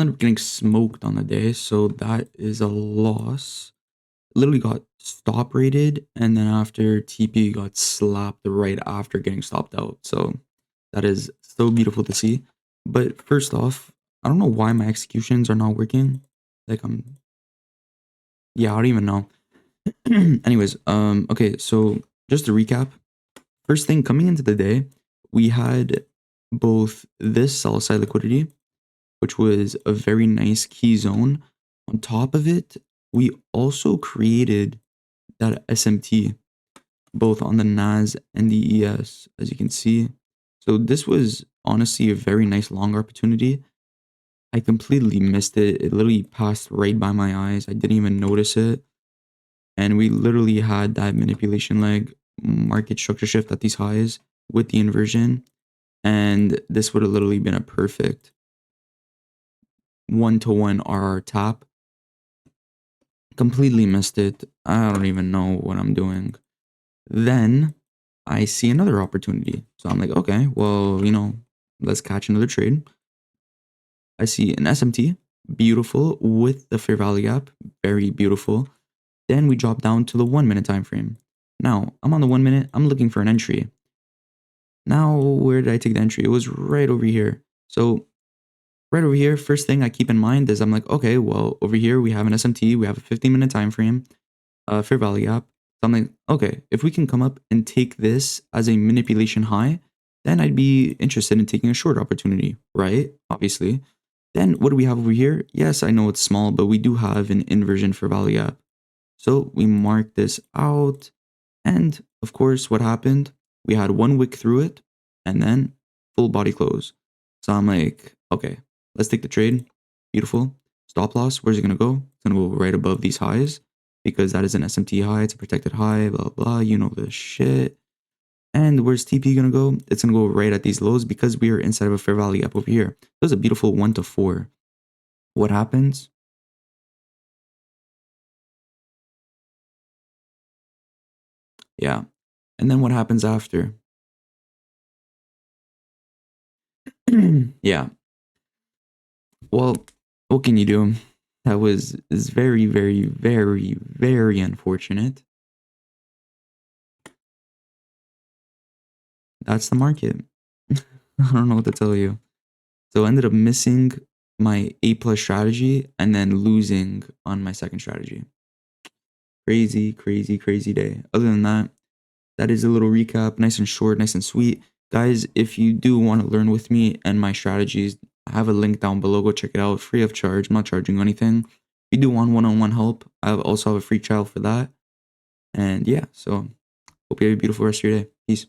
ended up getting smoked on the day, so that is a loss. Literally got stop rated, and then after TP got slapped right after getting stopped out. So that is so beautiful to see. But first off, I don't know why my executions are not working. Like yeah, I don't even know. Anyways, okay, so just to recap, first thing coming into the day, we had both this sell side liquidity, which was a very nice key zone. On top of it, we also created that SMT both on the NAS and the ES, as you can see. So this was honestly a very nice long opportunity. I completely missed it. It literally passed right by my eyes. I didn't even notice it. And we literally had that manipulation leg market structure shift at these highs with the inversion. And this would have literally been a perfect 1-to-1 RR tap. Completely missed it. I don't even know what I'm doing. Then I see another opportunity. So I'm like, okay, well, let's catch another trade. I see an SMT, beautiful, with the fair value gap, very beautiful. Then we drop down to the 1 minute time frame. Now, I'm on the 1 minute, I'm looking for an entry. Now, where did I take the entry? It was right over here. So right over here, first thing I keep in mind is I'm like, okay, well, over here we have an SMT, we have a 15-minute time frame, fair value gap. So I'm like, okay, if we can come up and take this as a manipulation high, then I'd be interested in taking a short opportunity, right? Obviously. Then what do we have over here? Yes, I know it's small, but we do have an inversion for value gap. So we mark this out. And of course, what happened? We had one wick through it and then full body close. So I'm like, okay, let's take the trade. Beautiful. Stop loss. Where's it going to go? It's going to go right above these highs because that is an SMT high. It's a protected high, blah, blah. You know the shit. And where's TP going to go? It's going to go right at these lows because we are inside of a fair value gap over here. So it's a beautiful 1-to-4. What happens? Yeah. And then what happens after? Yeah. Well, what can you do? That is very, very, very, very unfortunate. That's the market. I don't know what to tell you. So I ended up missing my A plus strategy and then losing on my second strategy. Crazy, crazy, crazy day. Other than that, that is a little recap, nice and short, nice and sweet. Guys, if you do want to learn with me and my strategies, I have a link down below. Go check it out, free of charge. I'm not charging you anything. If you do want one-on-one help, I also have a free trial for that. And yeah, so hope you have a beautiful rest of your day. Peace.